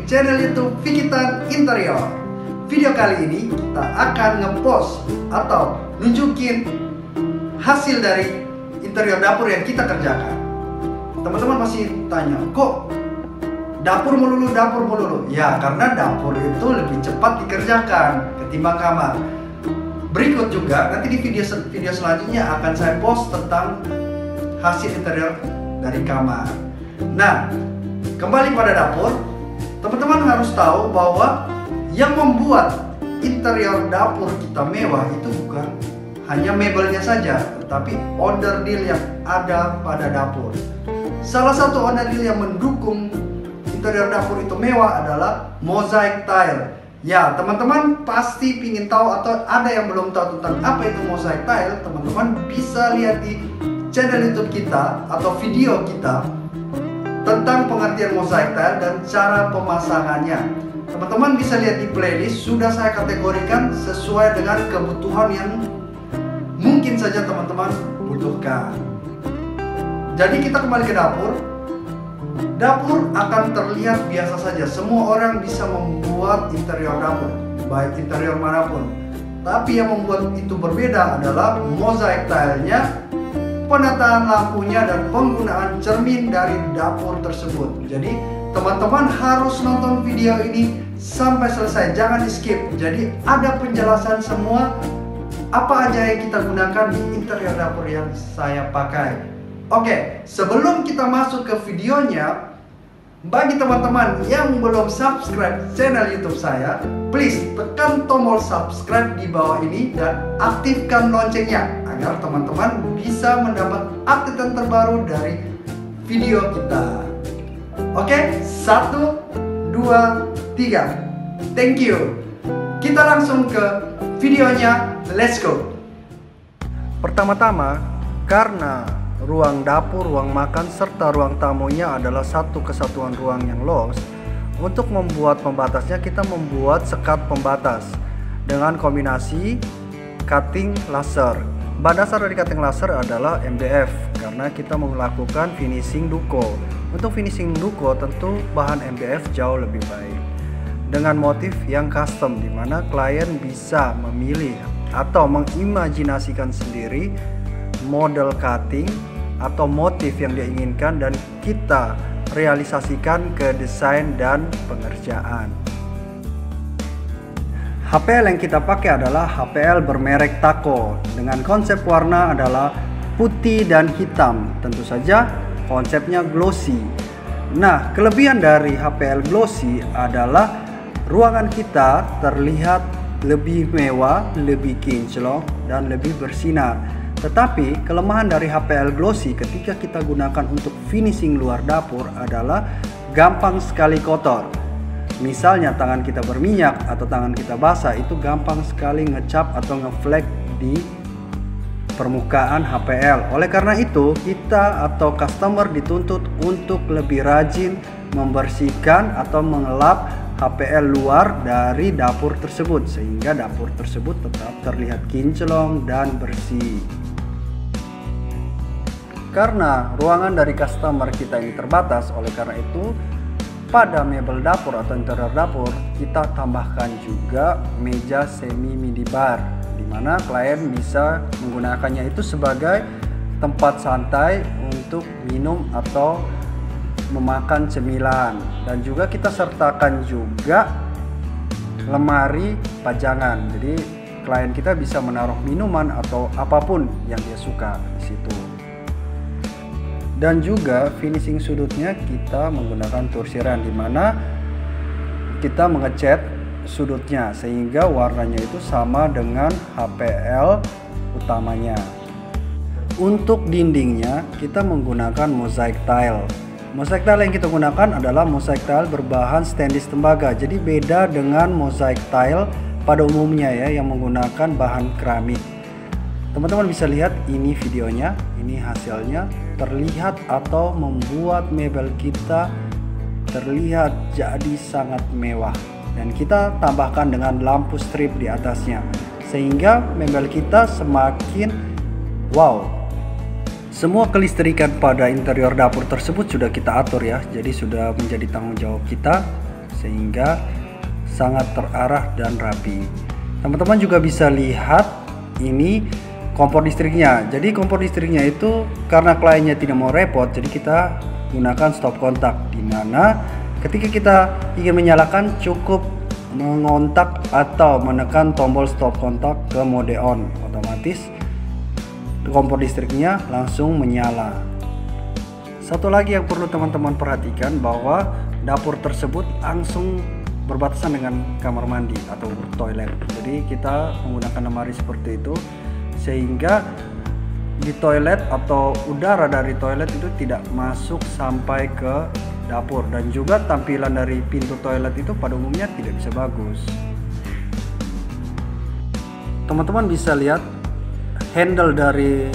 channel YouTube Vikitan Interior. Video kali ini kita akan ngepost atau nunjukin hasil dari interior dapur yang kita kerjakan. Teman-teman pasti tanya, kok dapur melulu? Ya, karena dapur itu lebih cepat dikerjakan ketimbang kamar. Berikut juga nanti di video selanjutnya akan saya post tentang hasil interior dari kamar. Nah, kembali pada dapur, teman-teman harus tahu bahwa yang membuat interior dapur kita mewah itu bukan hanya mebelnya saja, tetapi onderdil yang ada pada dapur. Salah satu onderdil yang mendukung interior dapur itu mewah adalah mosaic tile. Ya, teman-teman pasti ingin tahu atau ada yang belum tahu tentang apa itu mosaic tile. Teman-teman bisa lihat di channel YouTube kita atau video kita tentang pengertian mosaic tile dan cara pemasangannya. Teman-teman bisa lihat di playlist, sudah saya kategorikan sesuai dengan kebutuhan yang mungkin saja teman-teman butuhkan. Jadi kita kembali ke dapur. Dapur akan terlihat biasa saja. Semua orang bisa membuat interior dapur, baik interior manapun. Tapi yang membuat itu berbeda adalah mosaic tile-nya, penataan lampunya, dan penggunaan cermin dari dapur tersebut. Jadi teman-teman harus nonton video ini sampai selesai, jangan di skip. Jadi ada penjelasan semua apa aja yang kita gunakan di interior dapur yang saya pakai. Oke, sebelum kita masuk ke videonya, bagi teman-teman yang belum subscribe channel YouTube saya, please tekan tombol subscribe di bawah ini dan aktifkan loncengnya agar teman-teman bisa mendapat update terbaru dari video kita. Oke, 1, 2, 3. Thank you. Kita langsung ke videonya. Let's go. Pertama-tama, karena ruang dapur, ruang makan, serta ruang tamunya adalah satu kesatuan ruang yang luas, untuk membuat pembatasnya kita membuat sekat pembatas dengan kombinasi cutting laser. Bahan dasar dari cutting laser adalah MDF karena kita melakukan finishing duko. Untuk finishing duko tentu bahan MDF jauh lebih baik dengan motif yang custom, di mana klien bisa memilih atau mengimajinasikan sendiri model cutting atau motif yang dia inginkan dan kita realisasikan ke desain dan pengerjaan. HPL yang kita pakai adalah HPL bermerek Taco dengan konsep warna adalah putih dan hitam. Tentu saja konsepnya glossy. Nah, kelebihan dari HPL glossy adalah ruangan kita terlihat lebih mewah, lebih kinclong, dan lebih bersinar. Tetapi kelemahan dari HPL glossy ketika kita gunakan untuk finishing luar dapur adalah gampang sekali kotor. Misalnya tangan kita berminyak atau tangan kita basah, itu gampang sekali ngecap atau ngeflek di permukaan HPL. Oleh karena itu, kita atau customer dituntut untuk lebih rajin membersihkan atau mengelap HPL luar dari dapur tersebut sehingga dapur tersebut tetap terlihat kinclong dan bersih. Karena ruangan dari customer kita ini terbatas, oleh karena itu pada mebel dapur atau interior dapur kita tambahkan juga meja semi mini bar, di mana klien bisa menggunakannya itu sebagai tempat santai untuk minum atau memakan cemilan, dan juga kita sertakan juga lemari pajangan. Jadi klien kita bisa menaruh minuman atau apapun yang dia suka di situ. Dan juga finishing sudutnya kita menggunakan tursiran, di mana kita mengecat sudutnya sehingga warnanya itu sama dengan HPL utamanya. Untuk dindingnya kita menggunakan mosaic tile. Mosaic tile yang kita gunakan adalah mosaic tile berbahan stainless tembaga. Jadi beda dengan mosaic tile pada umumnya ya yang menggunakan bahan keramik. Teman-teman bisa lihat ini videonya, ini hasilnya, terlihat atau membuat mebel kita terlihat jadi sangat mewah. Dan kita tambahkan dengan lampu strip di atasnya sehingga mebel kita semakin wow. Semua kelistrikan pada interior dapur tersebut sudah kita atur ya, jadi sudah menjadi tanggung jawab kita sehingga sangat terarah dan rapi. Teman-teman juga bisa lihat ini kompor listriknya. Jadi kompor listriknya itu karena kliennya tidak mau repot, jadi kita gunakan stop kontak, di mana ketika kita ingin menyalakan cukup mengontak atau menekan tombol stop kontak ke mode on, otomatis kompor listriknya langsung menyala. Satu lagi yang perlu teman-teman perhatikan bahwa dapur tersebut langsung berbatasan dengan kamar mandi atau toilet. Jadi kita menggunakan lemari seperti itu sehingga di toilet atau udara dari toilet itu tidak masuk sampai ke dapur, dan juga tampilan dari pintu toilet itu pada umumnya tidak bisa bagus. Teman-teman bisa lihat handle dari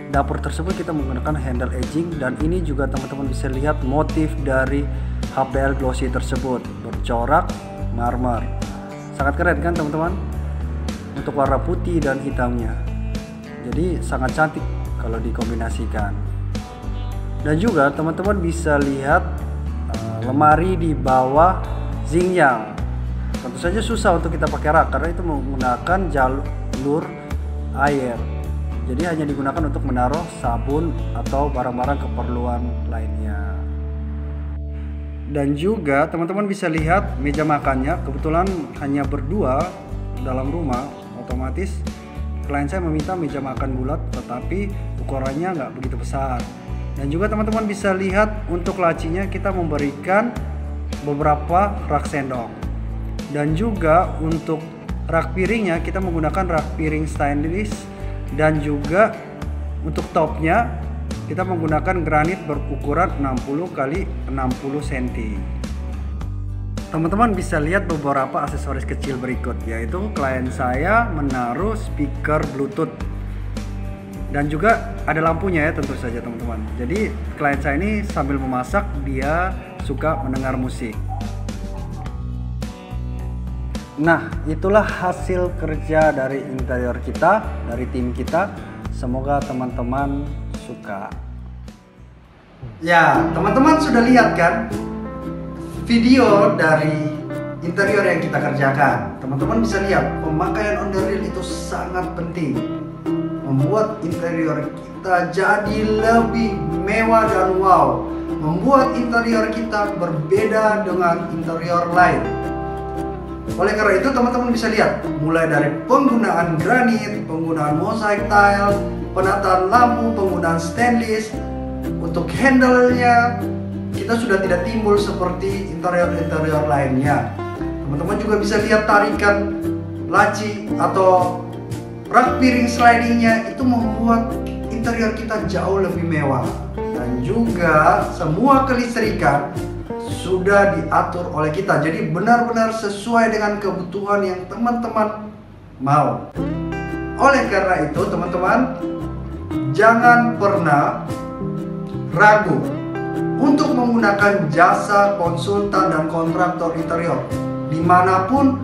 dapur tersebut kita menggunakan handle edging, dan ini juga teman-teman bisa lihat motif dari HPL glossy tersebut bercorak marmer. Sangat keren kan teman-teman, untuk warna putih dan hitamnya, jadi sangat cantik kalau dikombinasikan. Dan juga teman-teman bisa lihat lemari di bawah zingyang. Tentu saja susah untuk kita pakai rak karena itu menggunakan jalur air. Jadi hanya digunakan untuk menaruh sabun atau barang-barang keperluan lainnya. Dan juga teman-teman bisa lihat meja makannya, kebetulan hanya berdua dalam rumah, otomatis klien saya meminta meja makan bulat tetapi ukurannya nggak begitu besar. Dan juga teman-teman bisa lihat untuk lacinya kita memberikan beberapa rak sendok. Dan juga untuk rak piringnya kita menggunakan rak piring stainless, dan juga untuk topnya kita menggunakan granit berukuran 60 x 60 cm. Teman-teman bisa lihat beberapa aksesoris kecil berikut, yaitu klien saya menaruh speaker Bluetooth, dan juga ada lampunya ya tentu saja teman-teman. Jadi klien saya ini sambil memasak dia suka mendengar musik. Nah, itulah hasil kerja dari interior kita, dari tim kita. Semoga teman-teman suka. Ya, teman-teman sudah lihat kan video dari interior yang kita kerjakan. Teman-teman bisa lihat pemakaian on-the-reel itu sangat penting, membuat interior kita jadi lebih mewah dan wow, membuat interior kita berbeda dengan interior lain. Oleh karena itu teman-teman bisa lihat mulai dari penggunaan granit, penggunaan mosaik tile, penataan lampu, penggunaan stainless. Untuk handle-nya kita sudah tidak timbul seperti interior-interior lainnya. Teman-teman juga bisa lihat tarikan laci atau rak piring slidingnya, itu membuat interior kita jauh lebih mewah. Dan juga semua kelistrikan sudah diatur oleh kita, jadi benar-benar sesuai dengan kebutuhan yang teman-teman mau. Oleh karena itu teman-teman, jangan pernah ragu untuk menggunakan jasa konsultan dan kontraktor interior dimanapun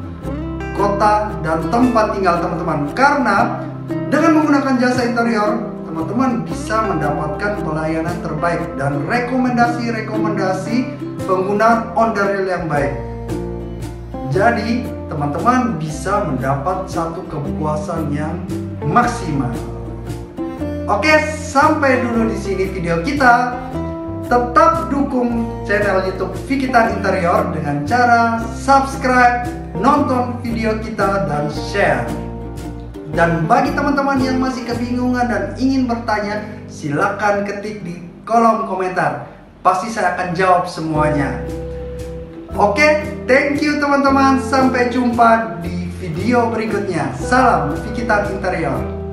kota dan tempat tinggal teman-teman, karena dengan menggunakan jasa interior teman-teman bisa mendapatkan pelayanan terbaik dan rekomendasi penggunaan on-the-reel yang baik. Jadi teman-teman bisa mendapat satu kepuasan yang maksimal. Oke, sampai dulu di sini video kita. Tetap dukung channel YouTube Vikitan Interior dengan cara subscribe, nonton video kita, dan share. Dan bagi teman-teman yang masih kebingungan dan ingin bertanya, silakan ketik di kolom komentar. Pasti saya akan jawab semuanya. Oke, thank you teman-teman. Sampai jumpa di video berikutnya. Salam Vikitan Interior.